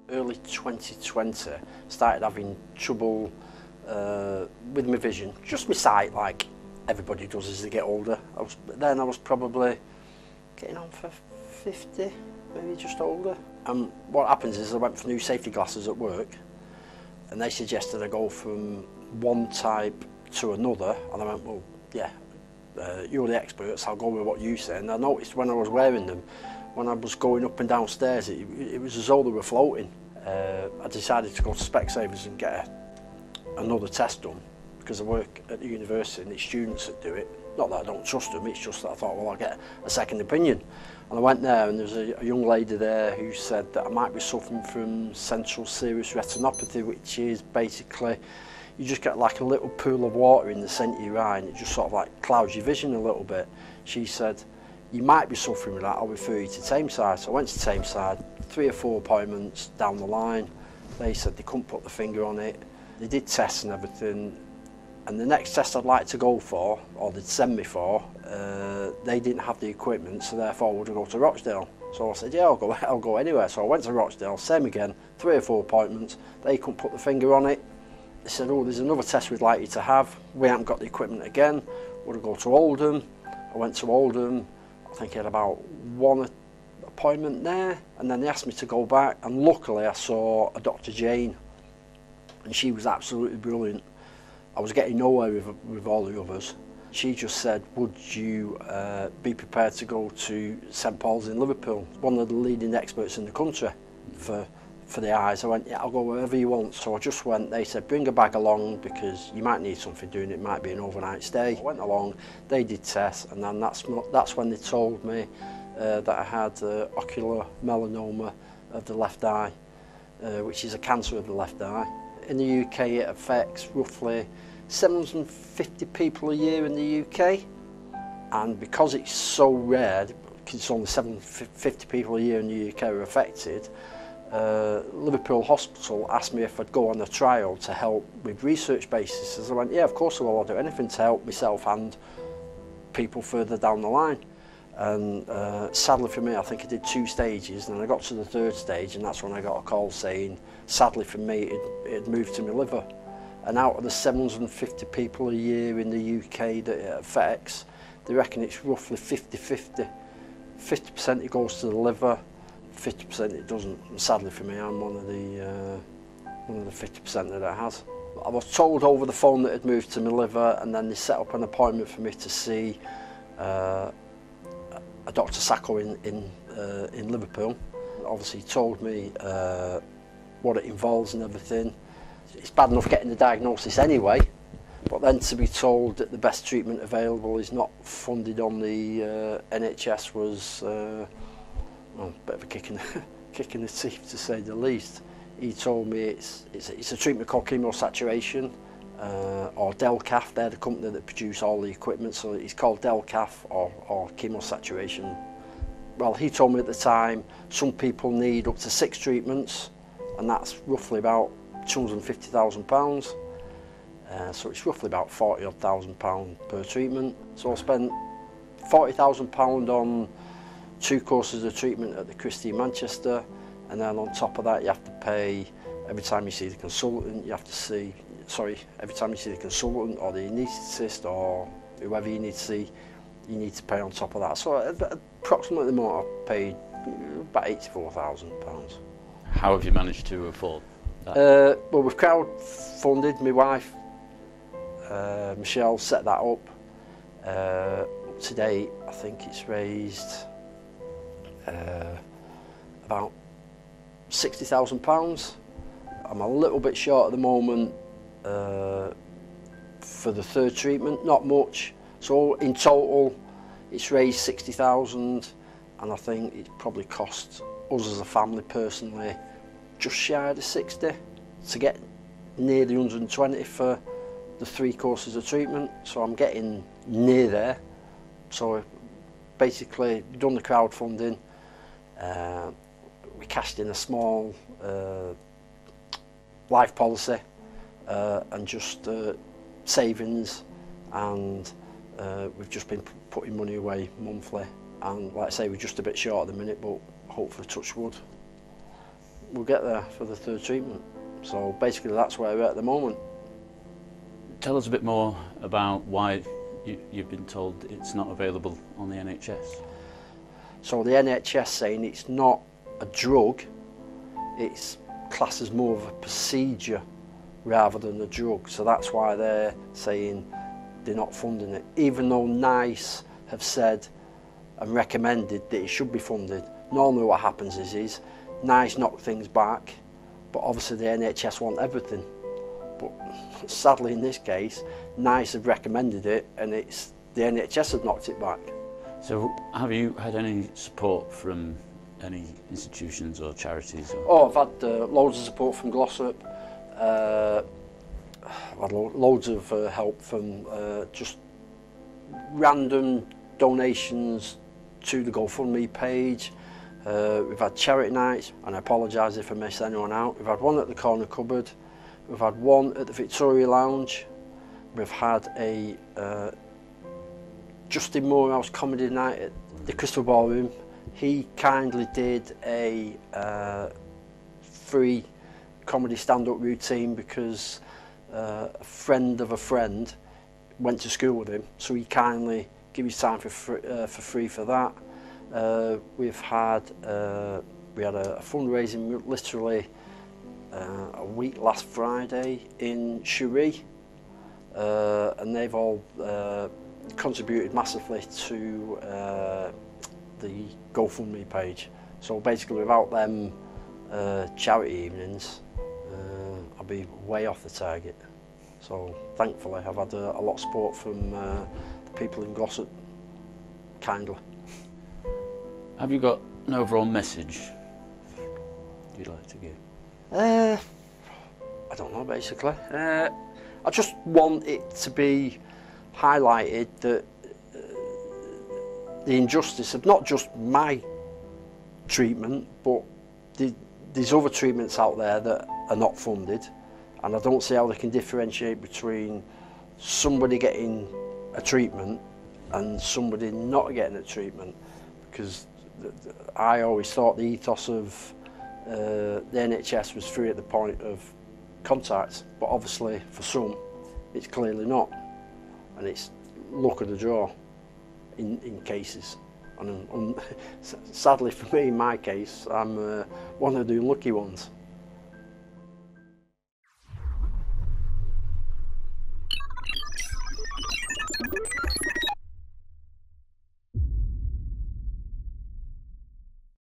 Early 2020, started having trouble with my vision, just my sight, like everybody does as they get older. I was probably getting on for 50, maybe just older. And what happens is I went for new safety glasses at work, and they suggested I go from one type to another, and I went, well, yeah, you're the experts, I'll go with what you say. And I noticed when I was wearing them, when I was going up and down stairs, it was as though they were floating. I decided to go to Specsavers and get another test done, because I work at the university and it's students that do it. Not that I don't trust them, it's just that I thought, well, I'll get a second opinion. And I went there, and there was a young lady there who said that I might be suffering from central serous retinopathy, which is basically, you just get like a little pool of water in the centre of your eye, and it just sort of like clouds your vision a little bit. She said, you might be suffering with that, I'll refer you to Tameside. So I went to Tameside, 3 or 4 appointments down the line. They said they couldn't put the finger on it. They did tests and everything, and the next test I'd like to go for, or they'd send me for, they didn't have the equipment, so therefore I would go to Rochdale. So I said, yeah, I'll go anywhere. So I went to Rochdale, same again, 3 or 4 appointments. They couldn't put the finger on it. They said, oh, there's another test we'd like you to have. We haven't got the equipment again. Would I go to Oldham? I went to Oldham. I think I had about 1 appointment there, and then they asked me to go back, and luckily I saw a Dr. Jane, and she was absolutely brilliant. I was getting nowhere with all the others. She just said, would you be prepared to go to St Paul's in Liverpool, one of the leading experts in the country for the eyes. I went, yeah, I'll go wherever you want. So I just went. They said, bring a bag along because you might need something doing, it might be an overnight stay. I went along, they did tests, and then that's when they told me that I had ocular melanoma of the left eye, which is a cancer of the left eye. In the UK it affects roughly 750 people a year in the UK, and because it's so rare, because it's only 750 people a year in the UK are affected, Liverpool Hospital asked me if I'd go on a trial to help with research basis. So I went, yeah, of course I will, I'll do anything to help myself and people further down the line. And sadly for me, I think I did 2 stages, and I got to the 3rd stage, and that's when I got a call saying, sadly for me, it had moved to my liver. And out of the 750 people a year in the UK that it affects, they reckon it's roughly 50-50. 50% it goes to the liver, 50% it doesn't. And sadly for me, I'm one of the 50% that it has. I was told over the phone that it had moved to my liver, and then they set up an appointment for me to see a Dr. Sacco in Liverpool. Obviously he told me what it involves and everything. It's bad enough getting the diagnosis anyway, but then to be told that the best treatment available is not funded on the NHS was well, a bit of a kick in the teeth, to say the least. He told me it's a treatment called chemosaturation, or Delcaf. They're the company that produce all the equipment, so it's called Delcaf or chemosaturation. Well, he told me at the time some people need up to 6 treatments, and that's roughly about £250,000. So it's roughly about £40,000 per treatment. So I spent £40,000 on 2 courses of treatment at the Christie in Manchester, and then on top of that you have to pay every time you see the consultant. Every time you see the consultant or the anaesthetist or whoever you need to see, you need to pay on top of that. So approximately the amount I paid, about £84,000. How have you managed to afford that? Well, we've crowd-funded. My wife, Michelle, set that up. To date, I think it's raised about £60,000. I'm a little bit short at the moment for the 3rd treatment, not much. So in total, it's raised 60,000, and I think it probably cost us as a family personally just shy of the 60 to get near the 120 for the 3 courses of treatment. So I'm getting near there. So basically, we've done the crowdfunding. We cashed in a small life policy and just savings, and we've just been putting money away monthly, and like I say, we're just a bit short at the minute, but hopefully, touch wood, we'll get there for the third treatment. So basically that's where we're at the moment. Tell us a bit more about why you've been told it's not available on the NHS. So the NHS saying it's not a drug, it's classed as more of a procedure rather than a drug. So that's why they're saying they're not funding it. Even though NICE have said and recommended that it should be funded. Normally what happens is NICE knock things back, but obviously the NHS want everything. But sadly in this case, NICE have recommended it and it's the NHS have knocked it back. So have you had any support from any institutions or charities? Or? Oh, I've had loads of support from Glossop. I've had loads of help from just random donations to the GoFundMe page. We've had charity nights, and I apologise if I miss anyone out. We've had one at the Corner Cupboard. We've had one at the Victoria Lounge. We've had a Justin Morehouse comedy night at the Crystal Ballroom. He kindly did a free comedy stand-up routine because a friend of a friend went to school with him, so he kindly gave his time for free for that. We had a fundraising literally a week last Friday in Cherie, and they've all contributed massively to the GoFundMe page. So basically without them charity evenings, I'll be way off the target. So thankfully I've had a lot of support from the people in Glossop, kindly. Have you got an overall message you'd like to give? I don't know, basically. I just want it to be highlighted that the injustice of not just my treatment, but there's other treatments out there that are not funded, and I don't see how they can differentiate between somebody getting a treatment and somebody not getting a treatment, because I always thought the ethos of the NHS was free at the point of contact, but obviously for some it's clearly not, and it's luck of the draw in cases. And sadly for me, in my case, I'm one of the unlucky ones.